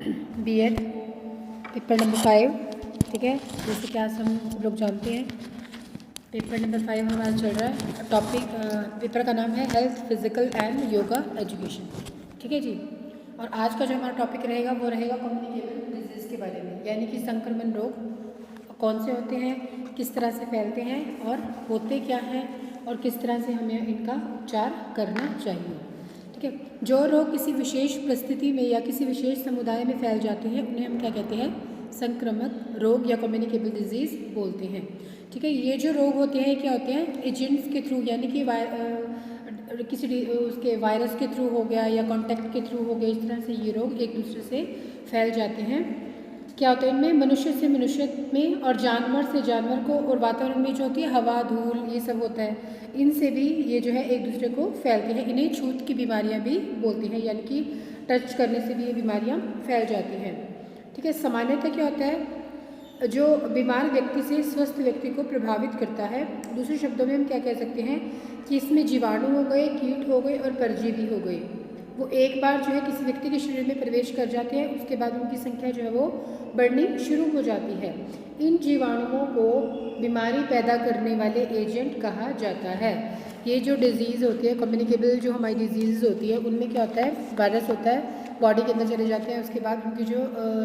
BEd paper number 5, ठीक है। जैसे कि आज हम लोग जानते हैं पेपर नंबर 5 हमारा चल रहा है। टॉपिक पेपर का नाम है health, physical and yoga education, ठीक है जी। और आज का जो हमारा टॉपिक रहेगा वो रहेगा कम्युनिकेबल डिजीज़ के बारे में, यानी कि संक्रमण रोग कौन से होते हैं, किस तरह से फैलते हैं और होते क्या हैं और किस तरह से हमें इनका उपचार करना चाहिए, ठीक है। जो रोग किसी विशेष परिस्थिति में या किसी विशेष समुदाय में फैल जाते हैं उन्हें हम क्या कहते हैं, संक्रामक रोग या कम्युनिकेबल डिजीज़ बोलते हैं, ठीक है। ये जो रोग होते हैं क्या होते हैं, एजेंट्स के थ्रू, यानी कि किसी उसके वायरस के थ्रू हो गया या कांटेक्ट के थ्रू हो गया, इस तरह से ये रोग एक दूसरे से फैल जाते हैं। क्या होता है इनमें, मनुष्य से मनुष्य में और जानवर से जानवर को और वातावरण में जो होती है हवा, धूल, ये सब होता है, इनसे भी ये जो है एक दूसरे को फैलते हैं। इन्हें छूत की बीमारियां भी बोलते हैं, यानी कि टच करने से भी ये बीमारियां फैल जाती हैं, ठीक है। सामान्यतः क्या होता है, जो बीमार व्यक्ति से स्वस्थ व्यक्ति को प्रभावित करता है। दूसरे शब्दों में हम क्या कह सकते हैं कि इसमें जीवाणु हो गए, कीट हो गए और परजीवी हो गए, वो एक बार जो है किसी व्यक्ति के शरीर में प्रवेश कर जाते हैं, उसके बाद उनकी संख्या जो है वो बढ़नी शुरू हो जाती है। इन जीवाणुओं को बीमारी पैदा करने वाले एजेंट कहा जाता है। ये जो डिजीज़ होती है, कम्युनिकेबल जो हमारी डिजीज़ होती है, उनमें क्या होता है, वायरस होता है, बॉडी के अंदर चले जाते हैं, उसके बाद उनकी जो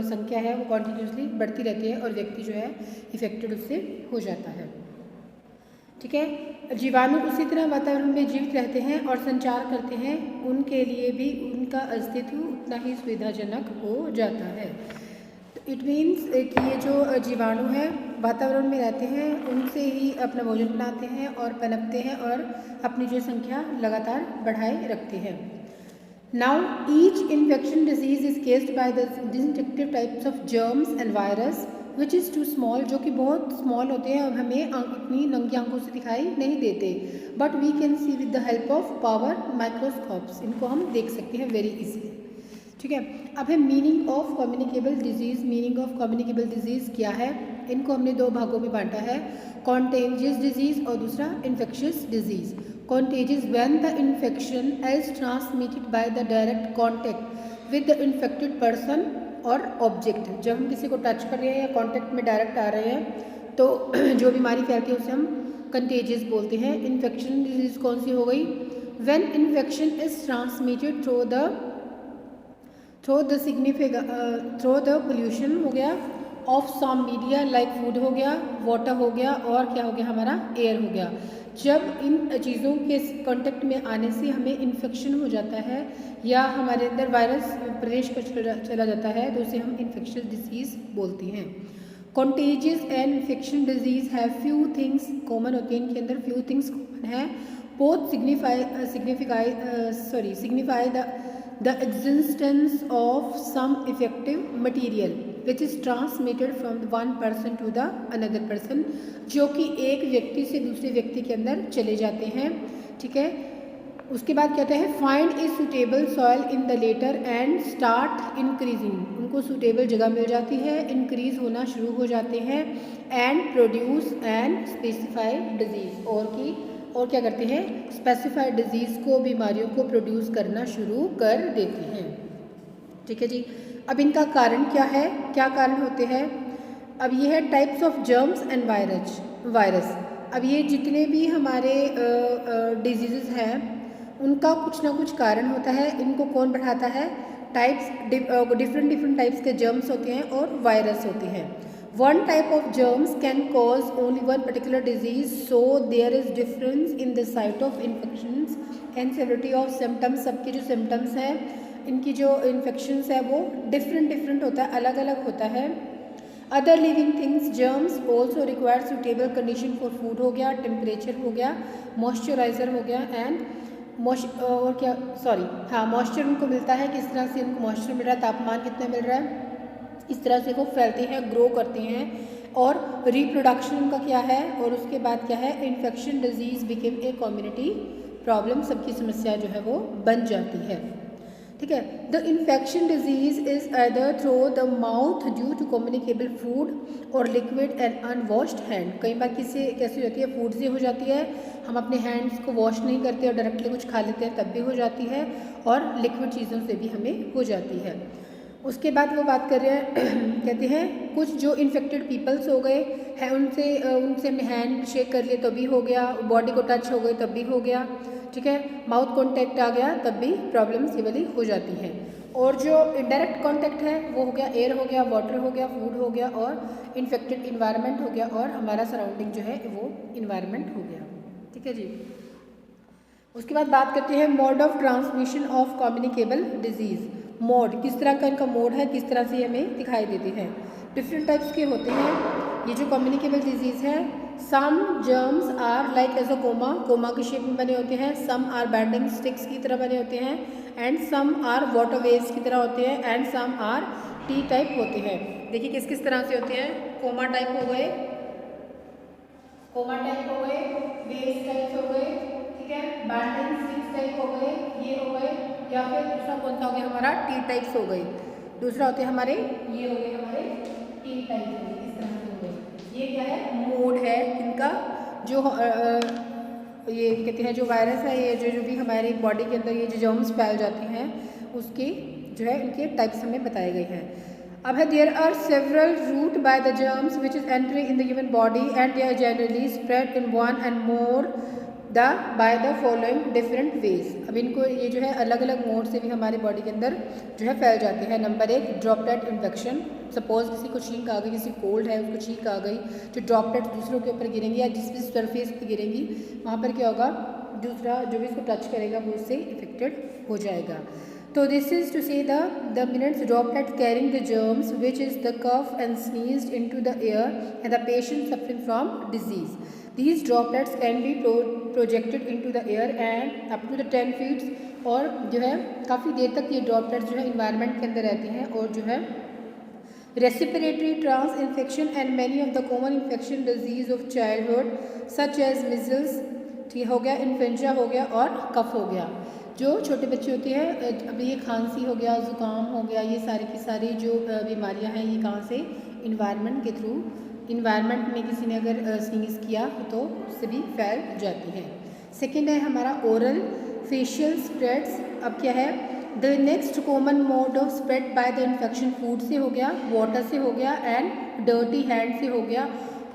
संख्या है वो कॉन्टीन्यूसली बढ़ती रहती है और व्यक्ति जो है इफेक्टेड उससे हो जाता है, ठीक है। जीवाणु उसी तरह वातावरण में जीवित रहते हैं और संचार करते हैं, उनके लिए भी उनका अस्तित्व उतना ही सुविधाजनक हो जाता है। इट मीन्स कि ये जो जीवाणु हैं वातावरण में रहते हैं, उनसे ही अपना भोजन बनाते हैं और पनपते हैं और अपनी जो संख्या लगातार बढ़ाए रखते हैं। Now each infection disease is caused by the destructive types of germs and virus which is too small, जो कि बहुत स्मॉल होते हैं और हमें इतनी नंगी आंखों से दिखाई नहीं देते, but we can see with the help of power microscopes, इनको हम देख सकते हैं वेरी इजीली, ठीक है। अब है meaning of communicable disease. Meaning of communicable disease क्या है, इनको हमने दो भागों में बांटा है, कॉन्टेजियस डिजीज़ और दूसरा infectious disease. Contagious when the infection is transmitted by the direct contact with the infected person और ऑब्जेक्ट। जब हम किसी को टच कर रहे हैं या कॉन्टैक्ट में डायरेक्ट आ रहे हैं तो जो बीमारी फैलती है उसे हम कंटेजियस बोलते हैं। इन्फेक्शन डिजीज़ कौन सी हो गई, when infection is transmitted through the pollution हो गया of some media like food हो गया, वाटर हो गया और क्या हो गया हमारा एयर हो गया। जब इन चीज़ों के कांटेक्ट में आने से हमें इन्फेक्शन हो जाता है या हमारे अंदर वायरस प्रवेश कर चला जाता है तो उसे हम इन्फेक्शियस डिजीज़ बोलते हैं। Contagious and infection disease have few things common होते हैं, इनके अंदर फ्यू थिंग्स कॉमन है। Both signify the existence of some effective material which is transmitted from one person to the another person, जो कि एक व्यक्ति से दूसरे व्यक्ति के अंदर चले जाते हैं, ठीक है। उसके बाद कहते हैं find a suitable soil in the latter and start increasing, उनको सुटेबल जगह मिल जाती है, इंक्रीज होना शुरू हो जाते हैं, and produce and specified disease, और क्या करते हैं, स्पेसिफाइड डिजीज़ को, बीमारियों को प्रोड्यूस करना शुरू कर देते हैं, ठीक है जी। अब इनका कारण क्या है, क्या कारण होते हैं, अब ये है types of germs and virus. अब ये जितने भी हमारे डिजीज़ हैं उनका कुछ ना कुछ कारण होता है, इनको कौन बढ़ाता है, डिफरेंट टाइप्स के जर्म्स होते हैं और वायरस होते हैं। One type of germs can cause only one particular disease, so there is difference in the site of infections and severity of symptoms. सबके जो symptoms हैं, इनकी जो infections है वो different होता है, अलग अलग होता है। Other living things, germs also require suitable condition for food हो गया, temperature हो गया, moisturizer हो गया and और क्या moisture उनको मिलता है, किस तरह से उनको moisture मिल रहा है, तापमान कितना मिल रहा है, इस तरह से वो फैलते हैं, ग्रो करते हैं, और रिप्रोडक्शन उनका क्या है, और उसके बाद क्या है, infection disease became a community problem, सबकी समस्या जो है वो बन जाती है, ठीक है। The infection disease is either through the mouth due to communicable food और लिक्विड एंड अनवॉश्ड हैंड। कई बार कैसी होती है, फूड से हो जाती है, हम अपने हैंड्स को वॉश नहीं करते और डायरेक्टली कुछ खा लेते हैं तब भी हो जाती है, और लिक्विड चीज़ों से भी हमें हो जाती है। उसके बाद वो बात कर रहे हैं कहते हैं कुछ जो इन्फेक्टेड पीपल्स हो गए हैं उनसे हमने हैंड शेक कर लिए तब भी हो गया, बॉडी को टच हो गए तब भी हो गया, ठीक है, माउथ कॉन्टैक्ट आ गया तब भी प्रॉब्लम्स ये वाली हो जाती हैं। और जो इनडायरेक्ट कॉन्टैक्ट है वो हो गया एयर हो गया, वाटर हो गया, फूड हो गया और इन्फेक्टेड इन्वायरमेंट हो गया और हमारा सराउंडिंग जो है वो इन्वायरमेंट हो गया, ठीक है जी। उसके बाद बात करते हैं mode of transmission of communicable disease. Mode किस तरह का इनका मोड है, किस तरह से हमें दिखाई देते हैं। डिफरेंट टाइप्स के होते हैं ये जो कम्युनिकेबल डिजीज़ है। Some germs are like as a comma के शेप में बने होते हैं, सम आर बैंडिंग स्टिक्स की तरह बने होते हैं, एंड सम आर वाटरवेज की तरह होते हैं, and some are T type होते हैं। देखिए किस किस तरह से होते हैं। कोमा टाइप हो गए, वेज टाइप हो गए, ठीक है, बैंडिंग स्टिक्स टाइप हो गए, ये हो गए, या फिर दूसरा कौन सा हो गया हमारा टी टाइप्स हो गए। दूसरा होते हैं हमारे ये हो गए हमारे टी टाइप हो गए, इस तरह से हो गए। ये क्या है, मोड है इनका। जो ये कहते हैं जो वायरस है, ये जो भी हमारी बॉडी के अंदर ये जो जर्म्स फैल जाते हैं उसके जो है इनके टाइप्स हमें बताए गए हैं। अब है there are several route by the germs which is entering in the human body and they are generally spread in one and more by the following different ways. अब इनको ये जो है अलग अलग मोड से भी हमारी बॉडी के अंदर जो है फैल जाते हैं। Number 1 droplet infection. सपोज किसी को छींक आ गई, किसी कोल्ड है उसको छींक आ गई, जो ड्रॉपलेट दूसरों के ऊपर गिरेंगी या जिस भी सरफेस पर गिरेंगी वहाँ पर क्या होगा, दूसरा जो भी इसको टच करेगा वो उससे इफेक्टेड हो जाएगा। तो this is to say the minutes droplet carrying the germs which is the cough and sneezed into the air and the patient suffering from disease. These droplets can be projected into the air and up to the 10 feet, और जो है काफ़ी देर तक ये droplets जो है environment के अंदर रहती हैं। और जो है respiratory trans infection and many of the common infection disease of childhood such as measles, ठीक हो गया, इन्फ्लुएंजा हो गया और कफ हो गया। जो छोटे बच्चे होते हैं, अभी ये खांसी हो गया, ज़ुकाम हो गया, ये सारी की सारी जो बीमारियां हैं ये कहाँ से, इन्वायरमेंट के थ्रू, इन्वायरमेंट में किसी ने अगर स्नीज किया तो उससे भी फैल जाती है। सेकेंड है हमारा ओरल फेशियल स्प्रेड्स। अब क्या है, the next common mode of spread by the infection food से हो गया, वाटर से हो गया एंड डर्टी हैंड से हो गया,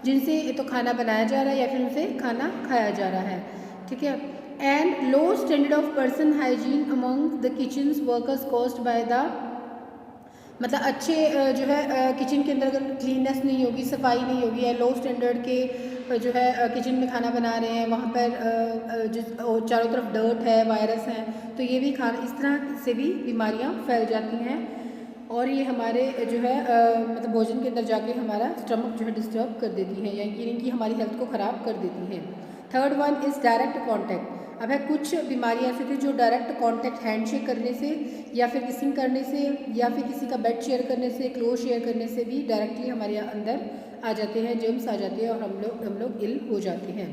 जिनसे तो खाना बनाया जा रहा है या फिर उनसे खाना खाया जा रहा है, ठीक है। And low standard of person hygiene among the kitchen workers caused by the, मतलब अच्छे जो है किचन के अंदर अगर क्लीननेस नहीं होगी, सफाई नहीं होगी, या लो स्टैंडर्ड के जो है किचन में खाना बना रहे हैं वहाँ पर जो चारों तरफ डर्ट है, वायरस हैं, तो ये भी खाना इस तरह से भी बीमारियाँ फैल जाती हैं और ये हमारे जो है मतलब भोजन के अंदर जाके हमारा स्टमक जो है डिस्टर्ब कर देती है या इनकी हमारी हेल्थ को ख़राब कर देती हैं। Third one is direct contact. अब है कुछ बीमारियाँ ऐसी थी जो डायरेक्ट कांटेक्ट हैंडशेक करने से या फिर किसिंग करने से या फिर किसी का बेड शेयर करने से, क्लोथ शेयर करने से भी डायरेक्टली हमारे अंदर आ जाते हैं, जर्म्स आ जाते हैं और हम लोग इल हो जाते हैं।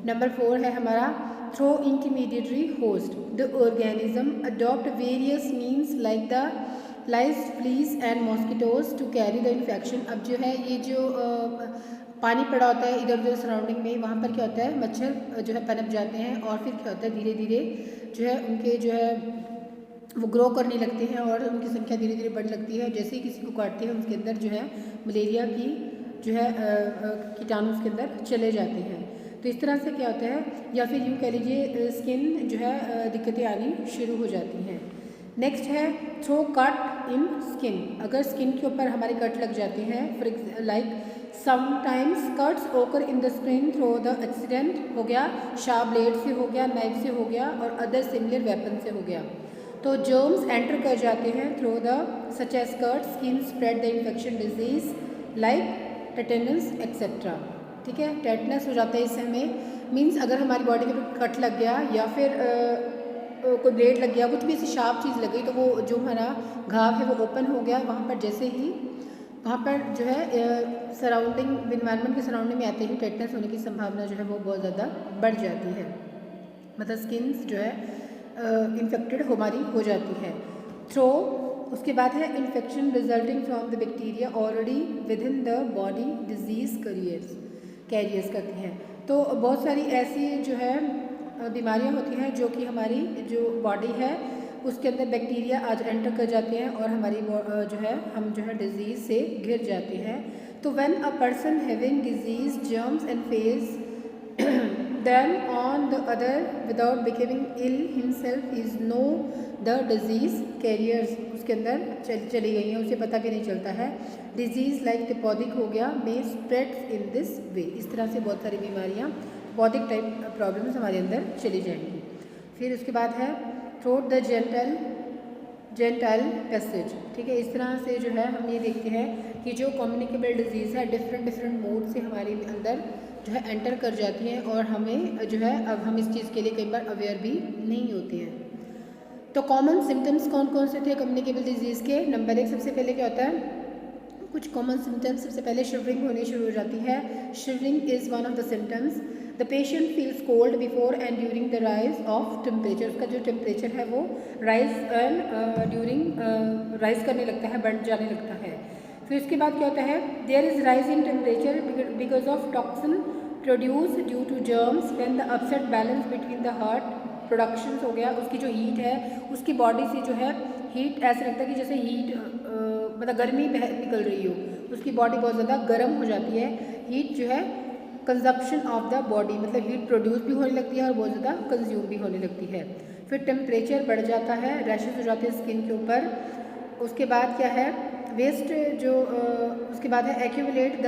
नंबर 4 है हमारा through intermediary host. The organism adopt various means like the lice, fleas and mosquitoes to carry the infection. अब जो है ये जो पानी पड़ा होता है इधर उधर सराउंडिंग में, वहाँ पर क्या होता है, मच्छर जो है पनप जाते हैं और फिर क्या होता है धीरे धीरे जो है उनके जो है वो ग्रो करने लगते हैं और उनकी संख्या धीरे धीरे बढ़ने लगती है। जैसे ही किसी को काटते हैं उसके अंदर जो है मलेरिया की जो है कीटाणु उसके अंदर चले जाते हैं। तो इस तरह से क्या होता है, या फिर यूँ कह लीजिए स्किन जो है दिक्कतें आनी शुरू हो जाती हैं। नेक्स्ट है थ्रो कट इन स्किन। अगर स्किन के ऊपर हमारे कट लग जाते हैं, for like sometimes cuts occur in the skin through the accident हो गया, शार्प ब्लेड से हो गया, नाइफ से हो गया और अदर सिमिलर वेपन से हो गया। तो जर्म्स एंटर कर जाते हैं through the such as cut skin spread the infection disease like tetanus etcetera, ठीक है। टेटनस हो जाता है इससे हमें, मीन्स अगर हमारी बॉडी के ऊपर कट लग गया या फिर कोई ब्लेड लग गया, कुछ भी ऐसी शार्प चीज़ लग गई तो वो जो हमारा घाव है वो ओपन हो गया। वहाँ पर जैसे ही वहाँ पर जो है सराउंडिंग इन्वायरमेंट के सराउंडिंग में आते ही टेटनस होने की संभावना जो है वो बहुत ज़्यादा बढ़ जाती है, मतलब स्किन जो है इन्फेक्टेड हमारी हो जाती है। थ्रो उसके बाद है infection resulting from the bacteria already with in the body disease carriers करती हैं। तो बहुत सारी ऐसी जो है बीमारियां होती हैं जो कि हमारी जो बॉडी है उसके अंदर बैक्टीरिया आज एंटर कर जाते हैं और हमारी हम डिजीज़ से घिर जाते हैं। तो when a person having disease germs and face then on the other without becoming ill himself is no the disease carriers, उसके अंदर चली गई हैं, उसे पता भी नहीं चलता है। डिजीज़ लाइक टिपोडिक हो गया मे स्प्रेड्स इन दिस वे, इस तरह से बहुत सारी बीमारियाँ टिपोडिक टाइप प्रॉब्लम्स हमारे अंदर चली जाएंगी। फिर उसके बाद है थ्रोट द जेंटाइल पैसेज, ठीक है। इस तरह से जो है हम ये देखते हैं कि जो कम्युनिकेबल डिजीज़ है डिफरेंट मोड से हमारे अंदर जो है एंटर कर जाती हैं और हमें जो है अब हम इस चीज़ के लिए कई बार अवेयर भी नहीं होते हैं। तो कॉमन सिम्टम्स कौन कौन से थे कम्युनिकेबल डिजीज़ के? नंबर 1 सबसे पहले क्या होता है, कुछ कॉमन सिम्टम्स। सबसे पहले शिवरिंग होनी शुरू हो जाती है। Shivering is one of the symptoms. The patient feels cold before and during the rise of temperature, उसका जो टेम्परेचर है वो राइज करने लगता है, बढ़ जाने लगता है। फिर उसके बाद क्या होता है, there is rise in temperature because of toxin produce due to germs when the upset balance between the heart productions हो गया, उसकी जो हीट है उसकी बॉडी से जो है हीट ऐसा लगता है कि जैसे हीट मतलब गर्मी निकल रही हो, उसकी बॉडी बहुत ज़्यादा गर्म हो जाती है। हीट जो है कंजप्शन ऑफ द बॉडी, मतलब हीट प्रोड्यूस भी होने लगती है और बहुत ज़्यादा कंज्यूम भी होने लगती है। फिर टेम्परेचर बढ़ जाता है, रैशेज हो जाते हैं स्किन के ऊपर। उसके बाद क्या है, वेस्ट उसके बाद है एक्यूमुलेट द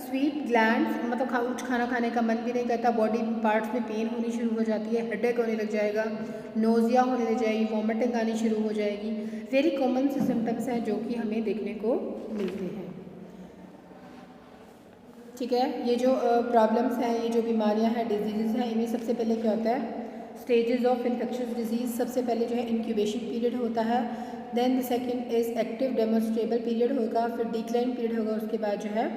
स्वीट ग्लैंड्स, मतलब कुछ खाना खाने का मन भी नहीं करता, बॉडी पार्ट्स में पेन होनी शुरू हो जाती है, हेडेक होने लग जाएगा, नोजिया होने लग जाएगी, वॉमिटिंग आनी शुरू हो जाएगी। वेरी कॉमन से सिम्टम्स हैं जो कि हमें देखने को मिलते हैं, ठीक है। ये जो प्रॉब्लम्स हैं, ये जो बीमारियां हैं, डिजीज़ हैं, इनमें सबसे पहले क्या होता है, स्टेजेस ऑफ इन्फेक्शस डिजीज़। सबसे पहले जो है इंक्यूबेशन पीरियड होता है, then the second is active demonstrable period होगा, फिर डिक्लाइन पीरियड होगा, उसके बाद जो है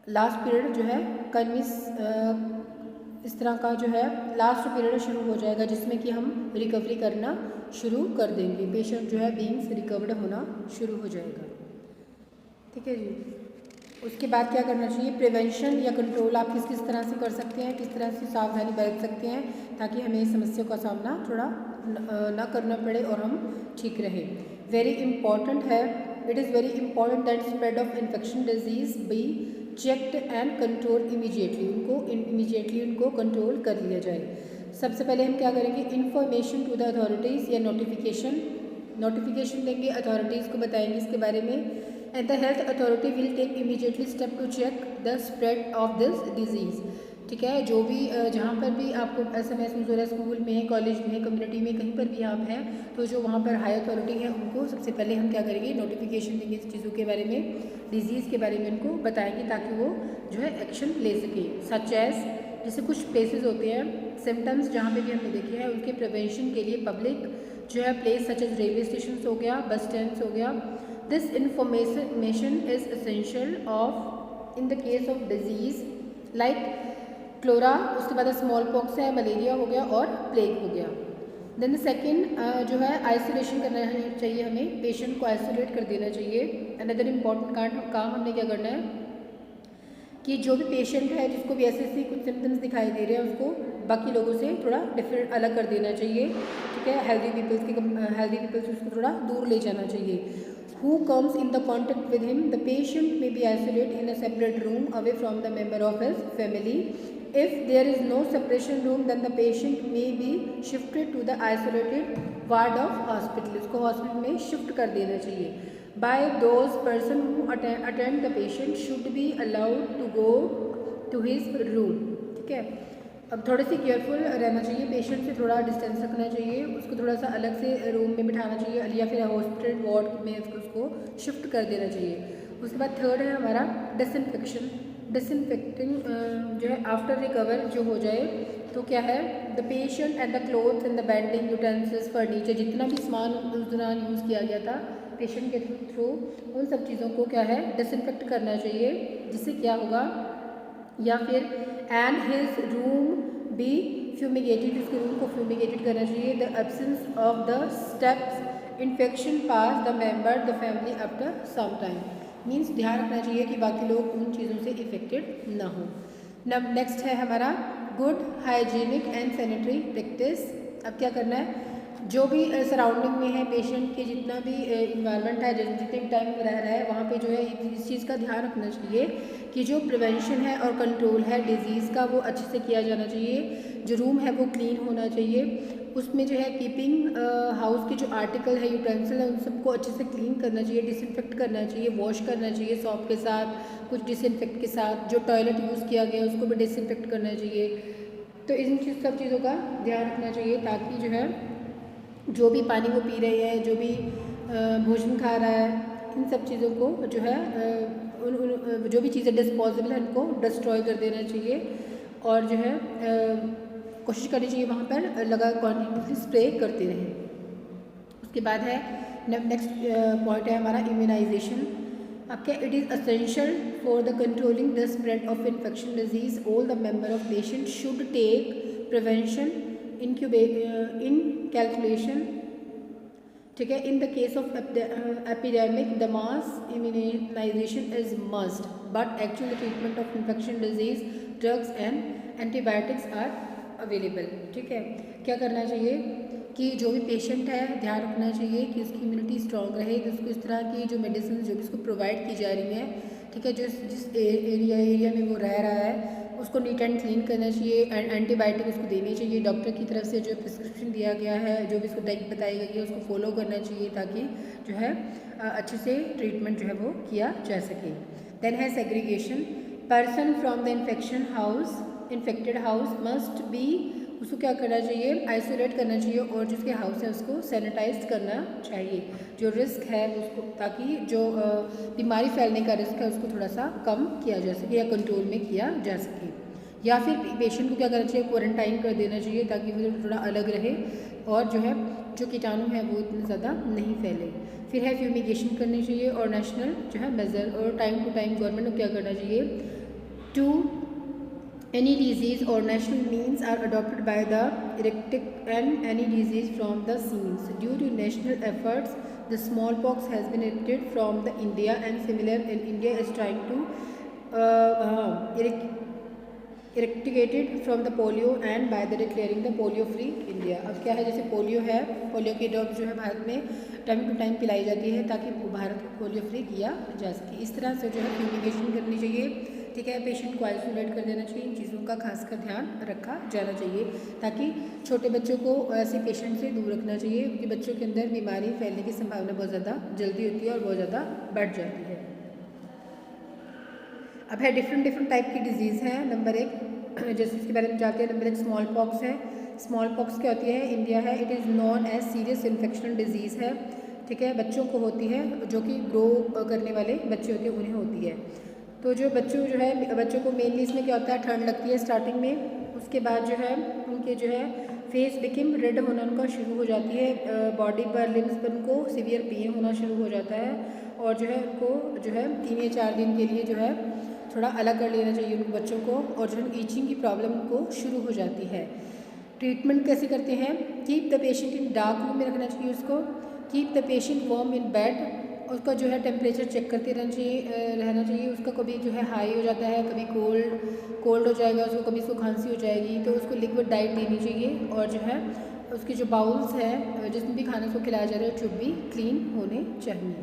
लास्ट पीरियड जो है कन्विस इस तरह का जो है लास्ट पीरियड शुरू हो जाएगा जिसमें कि हम रिकवरी करना शुरू कर देंगे, पेशेंट जो है बीइंग्स रिकवर्ड होना शुरू हो जाएगा, ठीक है जी। उसके बाद क्या करना चाहिए, प्रिवेंशन या कंट्रोल आप किस किस तरह से कर सकते हैं, किस तरह से सावधानी बरत सकते हैं ताकि हमें इस समस्या का सामना थोड़ा ना करना पड़े और हम ठीक रहें। वेरी इंपॉर्टेंट है, it is very important that spread of infection disease be checked and control immediately उनको कंट्रोल कर लिया जाए। सबसे पहले हम क्या करेंगे, इन्फॉर्मेशन टू द अथॉरिटीज़ या नोटिफिकेशन देंगे, अथॉरिटीज़ को बताएंगे इसके बारे में। And the health authority will take immediately step to check the spread of this disease, ठीक है। जो भी जहाँ पर भी आपको ऐसा महसूस हो रहा है, स्कूल में, कॉलेज में, कम्युनिटी में, कहीं पर भी आप हैं, तो जो वहाँ पर हाई अथॉरिटी है उनको सबसे पहले हम क्या करेंगे, नोटिफिकेशन देंगे इस चीज़ों के बारे में, डिजीज़ के बारे में उनको बताएंगे ताकि वो जो है एक्शन ले सके। सच एज जैसे कुछ प्लेसेस होते हैं, सिम्टम्स जहाँ पे भी हमने देखे हैं, उनके प्रिवेंशन के लिए पब्लिक जो है place such as railway station हो गया, बस स्टैंड हो गया, this information is essential of in the case of disease like cholera, उसके बाद स्मॉल पॉक्स है, मलेरिया हो गया और प्लेग हो गया। देन सेकेंड जो है आइसोलेशन करना चाहिए, हमें पेशेंट को आइसोलेट कर देना चाहिए। अनदर इम्पॉर्टेंट काम हमने क्या करना है कि जो भी पेशेंट है जिसको भी ऐसे कुछ सिम्टम्स दिखाई दे रहे हैं उसको बाकी लोगों से थोड़ा डिफरेंट अलग कर देना चाहिए, ठीक है। हेल्दी पीपल्स उसको थोड़ा दूर ले जाना चाहिए। Who comes in the contact with him, the patient may be isolated in a separate room away from the member of his family. If there is no separation room, then the patient may be shifted to the isolated ward of hospital. इसको hospital में shift कर देना चाहिए। By those person who attend the patient should be allowed to go to his room, ठीक है। अब थोड़े से केयरफुल रहना चाहिए, पेशेंट से थोड़ा डिस्टेंस रखना चाहिए, उसको थोड़ा सा अलग से रूम में बिठाना चाहिए या फिर हॉस्पिटल वार्ड में उसको शिफ्ट कर देना चाहिए। उसके बाद थर्ड है हमारा डिसइंफेक्टिंग जो है आफ्टर रिकवर जो हो जाए तो क्या है, the patient and the clothes and the bedding utensils furniture, जितना भी सामान उस दौरान यूज़ किया गया था पेशेंट के थ्रू, उन सब चीज़ों को क्या है डिसइंफेक्ट करना चाहिए, जिससे क्या होगा, या फिर and his room be fumigated, उसके रूम को फ्यूमिगेटेड करना चाहिए। The absence of the steps infection pass the member the family after some time, means ध्यान रखना चाहिए कि बाकी लोग उन चीज़ों से इफेक्टेड ना हो। नेक्स्ट है हमारा good hygienic and sanitary practice. अब क्या करना है, जो भी सराउंडिंग में है पेशेंट के, जितना भी इन्वायरमेंट है, जितने टाइम में रह रहा है वहाँ पे जो है इस चीज़ का ध्यान रखना चाहिए कि जो प्रिवेंशन है और कंट्रोल है डिजीज़ का वो अच्छे से किया जाना चाहिए। जो रूम है वो क्लीन होना चाहिए, उसमें जो है कीपिंग हाउस के जो आर्टिकल है, यूटेंसिल है, उन सबको अच्छे से क्लीन करना चाहिए, डिसइंफेक्ट करना चाहिए, वॉश करना चाहिए सॉप के साथ, कुछ डिसइंफेक्ट के साथ। जो टॉयलेट यूज़ किया गया उसको भी डिसइंफेक्ट करना चाहिए। तो इन सब चीज़ों का ध्यान रखना चाहिए ताकि जो है जो भी पानी वो पी रहे हैं, जो भी भोजन खा रहा है, इन सब चीज़ों को जो है जो भी चीज़ें डिस्पोजेबल है उनको डिस्ट्रॉय कर देना चाहिए। और जो है कोशिश करनी चाहिए वहाँ पर लगा कॉन्टिन्यूसली स्प्रे करते रहें। उसके बाद है नेक्स्ट पॉइंट है हमारा इम्यूनाइजेशन। अब क्या, it is essential for the controlling the spread of infection disease, all the member of patient should take prevention in calculation. ठीक है, in the case of epidemic the mass immunisation is must, but actual treatment of infection disease, drugs and antibiotics are available. ठीक है, क्या करना चाहिए कि जो भी पेशेंट है ध्यान रखना चाहिए कि उसकी इम्यूनिटी स्ट्रॉन्ग रहे, कि उसको इस तरह की जो मेडिसिन जो भी उसको प्रोवाइड की जा रही हैं, ठीक है, जिस एरिया में वो रह रहा है उसको नीट एंड क्लीन करना चाहिए, एंटीबायोटिक उसको देनी चाहिए, डॉक्टर की तरफ से जो प्रिस्क्रिप्शन दिया गया है, जो भी उसको डाइट बताई गई है उसको फॉलो करना चाहिए ताकि जो है अच्छे से ट्रीटमेंट जो है वो किया जा सके। देन है segregation. Person from the infected house must be, उसको क्या करना चाहिए, आइसोलेट करना चाहिए और जिसके हाउस है उसको सैनिटाइज करना चाहिए। जो रिस्क है उसको, ताकि जो बीमारी फैलने का रिस्क है उसको थोड़ा सा कम किया जा सके या कंट्रोल में किया जा सके। या फिर पेशेंट को क्या करना चाहिए, क्वारंटाइन कर देना चाहिए ताकि वो थोड़ा अलग रहे और जो है जो कीटाणु है वो इतने ज़्यादा नहीं फैले। फिर है फ्यूमिगेशन करनी चाहिए और नेशनल जो है मेजर और टाइम टू टाइम गवर्नमेंट को क्या करना चाहिए, to any disease or national means are adopted by the erectic and any disease from the scenes. Due to national efforts, the smallpox has been eradicated from the India and similar in India is trying to eradicated from the polio and by the declaring the polio free India. अब क्या है, जैसे polio है, polio की drop जो है भारत में time to time पिलाई जाती है ताकि भारत को पोलियो फ्री किया जा सके। इस तरह से जो है फ्यूमिगेशन करनी चाहिए। ठीक है, पेशेंट को आइसोलेट कर देना चाहिए, इन चीज़ों का खासकर ध्यान रखा जाना चाहिए ताकि छोटे बच्चों को ऐसे पेशेंट से दूर रखना चाहिए क्योंकि बच्चों के अंदर बीमारी फैलने की संभावना बहुत ज़्यादा जल्दी होती है और बहुत ज़्यादा बढ़ जाती है। अब है डिफरेंट टाइप की डिजीज़ है। नंबर 1 जैसे इसके बारे में जानते हैं, नंबर 1 स्मॉल पॉक्स है। स्मॉल पॉक्स क्या होती है, इंडिया है, it is known as serious infectional disease है। ठीक है, बच्चों को होती है, जो कि ग्रो करने वाले बच्चे होते हैं उन्हें होती है। तो जो बच्चों को मेनली इसमें क्या होता है, ठंड लगती है स्टार्टिंग में, उसके बाद जो है उनके जो है फेस बिकम रेड होना उनका शुरू हो जाती है, बॉडी पर लिम्स पर उनको सीवियर पेन होना शुरू हो जाता है और जो है उनको जो है 3 या 4 दिन के लिए जो है थोड़ा अलग कर लेना चाहिए उन बच्चों को और जो है ईचिंग की प्रॉब्लम उनको शुरू हो जाती है। ट्रीटमेंट कैसे करते हैं, keep the patient in dark room में रखना चाहिए उसको, keep the patient warm in bed, उसका जो है टेम्परेचर चेक करते रहना चाहिए। उसका कभी जो है हाई हो जाता है, कभी कोल्ड हो जाएगा उसको, कभी उसको खांसी हो जाएगी, तो उसको लिक्विड डाइट देनी चाहिए और जो है उसके जो बाउल्स है जिसमें भी खाना उसको खिलाया जा रहा है शुड भी क्लीन होने चाहिए।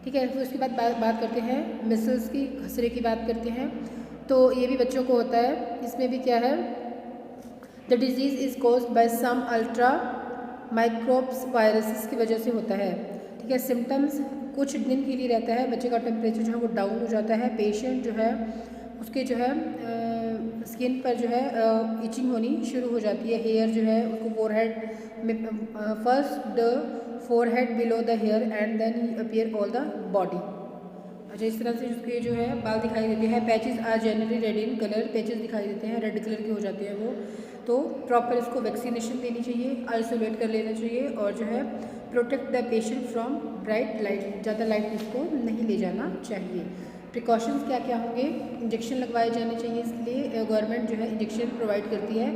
ठीक है, फिर उसके बाद बात करते हैं मिसल्स की, खसरे की बात करते हैं। तो ये भी बच्चों को होता है, इसमें भी क्या है, the disease is caused by some ultra microbes viruses की वजह से होता है। ठीक है, सिम्टम्स कुछ दिन के लिए रहता है, बच्चे का टेम्परेचर जो है वो डाउन हो जाता है, पेशेंट जो है उसके जो है स्किन पर जो है इचिंग होनी शुरू हो जाती है, हेयर जो है उसको फोरहेड में first the forehead below the hair and then appear all the body. अच्छा, इस तरह से उसके जो है बाल दिखाई देते हैं। Patches are generally red in colour, patches दिखाई देते हैं, रेड कलर के हो जाते हैं वो, तो प्रॉपर इसको वैक्सीनेशन देनी चाहिए, आइसोलेट कर लेना चाहिए और जो है protect the patient from bright light, ज़्यादा लाइट इसको नहीं ले जाना चाहिए। प्रिकॉशंस क्या क्या होंगे, इंजेक्शन लगवाए जाने चाहिए, इसलिए गवर्नमेंट जो है इंजेक्शन प्रोवाइड करती है,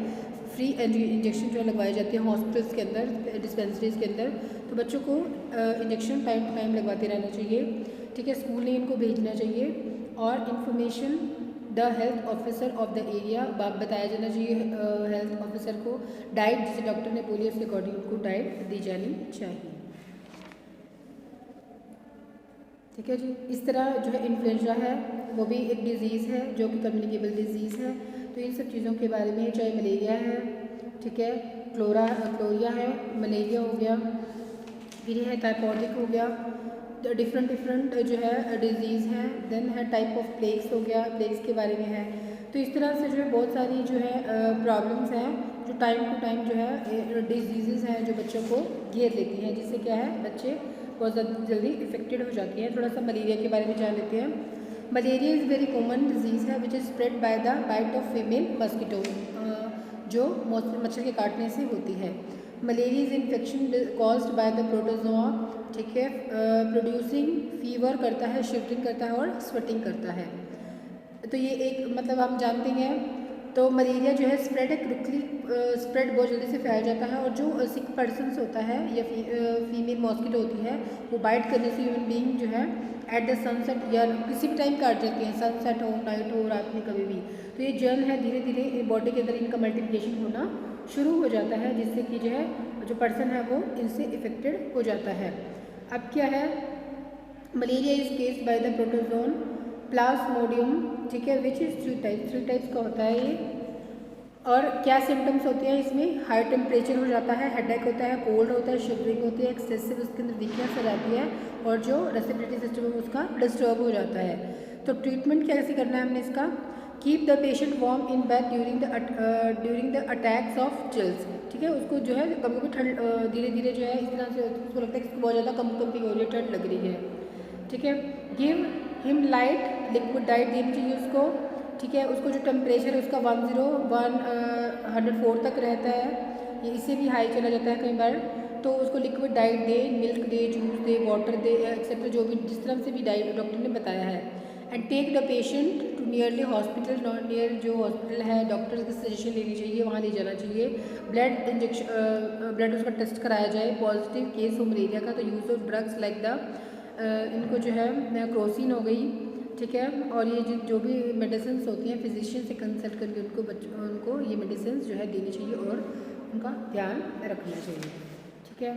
फ्री इंजेक्शन जो है लगवाए जाते हैं हॉस्पिटल्स के अंदर, डिस्पेंसरीज़ के अंदर, तो बच्चों को इंजेक्शन टाइम टू टाइम लगवाते रहना चाहिए। ठीक है, स्कूल नहीं इनको भेजना चाहिए और information the health officer of the area, बताया जाना चाहिए हेल्थ ऑफिसर को। डाइट, जैसे डॉक्टर ने बोली उसके अकॉर्डिंग उनको डाइट दी जानी चाहिए। ठीक है जी। इस तरह जो है इन्फ्लुएंजा है वो भी एक डिज़ीज़ है जो कि कम्युनिकेबल डिज़ीज़ है। तो इन सब चीज़ों के बारे में, चाहे मलेरिया है, ठीक है, क्लोरिया है, मलेरिया हो गया, फिर है टाइफॉइडिक हो गया, डिफरेंट जो है डिजीज़ हैं। देन है टाइप ऑफ प्लेग्स हो गया, प्लेग्स के बारे में है। तो इस तरह से जो है बहुत सारी जो है प्रॉब्लम्स हैं जो टाइम टू टाइम जो है डिजीज़ हैं जो बच्चों को घेर लेती हैं, जिससे क्या है बच्चे बहुत जल्दी इफेक्टेड हो जाती हैं। थोड़ा सा मलेरिया के बारे में जान लेते हैं। Malaria is very common disease है which is spread by the bite of female mosquito, जो मच्छर के काटने से होती है। Malaria is infection caused by the protozoa, ठीक है, प्रोड्यूसिंग फीवर करता है, शिवरिंग करता है और स्वेटिंग करता है। तो ये एक मतलब हम जानते हैं। तो मलेरिया जो है स्प्रेड बहुत जल्दी से फैल जाता है, और जो सिक पर्सनस होता है या फीमेल मॉस्किटो होती है वो बाइट करने से ह्यूमन बीइंग जो है एट द सनसेट या किसी भी टाइम काट जाती हैं, सनसेट हो, नाइट हो, रात में कभी भी। तो ये जर्म है धीरे धीरे बॉडी के अंदर इनका मल्टीप्लिकेशन होना शुरू हो जाता है, जिससे कि जो है जो पर्सन है वो इनसे इफेक्टेड हो जाता है। अब क्या है, malaria is caused by the protozoan Plasmodium, ठीक है, विच इज़ थ्री टाइप्स का होता है ये। और क्या सिम्टम्स होते हैं इसमें, हाई टेम्परेचर हो जाता है, हेडेक होता है, कोल्ड होता है, शिवरिंग होती है, एक्सेसिव उसके अंदर वीकनेस हो जाती है, और जो रेस्पिरेटरी सिस्टम है उसका डिस्टर्ब हो जाता है। तो ट्रीटमेंट कैसे करना है हमने इसका, keep the patient warm in bed during the attacks of chills, ठीक है। उसको जो है कभी कभी ठंड धीरे धीरे जो है इस तरह से उसको लगता है कि बहुत ज़्यादा कंपी हो रही है, ठंड लग रही है, ठीक है। Give him light liquid diet देनी चाहिए उसको, ठीक है। उसको जो टेम्परेचर है उसका 104 तक रहता है, ये इससे भी हाई चला जाता है कई बार। तो उसको लिक्विड डाइट दे, मिल्क दे, जूस दे, वाटर दे, एक्सेट्रा जो भी जिस तरह से भी डाइट डॉक्टर ने बताया है। And take the patient to nearly hospital, not near जो हॉस्पिटल है डॉक्टर की सजेशन लेनी चाहिए, वहाँ ले जाना चाहिए। ब्लड उसका टेस्ट कराया जाए। पॉजिटिव केस हो मलेरिया का तो use of drugs like the इनको जो है क्रोसिन हो गई, ठीक है। और ये जो भी मेडिसिन होती हैं फिजिशियन से कंसल्ट करके उनको ये मेडिसिन जो है देनी चाहिए और उनका ध्यान रखना चाहिए, ठीक है।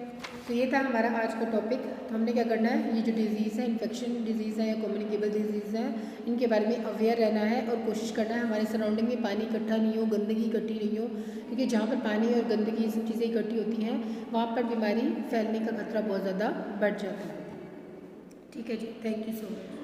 तो ये था हमारा आज का टॉपिक। तो हमने क्या करना है, ये जो डिज़ीज़ है, इन्फेक्शन डिजीज़ है या कम्युनिकेबल डिजीज़ है, इनके बारे में अवेयर रहना है और कोशिश करना है हमारे सराउंडिंग में पानी इकट्ठा नहीं हो, गंदगी इकट्ठी नहीं हो, क्योंकि जहाँ पर पानी और गंदगी ये सब चीज़ें इकट्ठी होती हैं वहाँ पर बीमारी फैलने का खतरा बहुत ज़्यादा बढ़ जाता है, ठीक है जी। Thank you so much.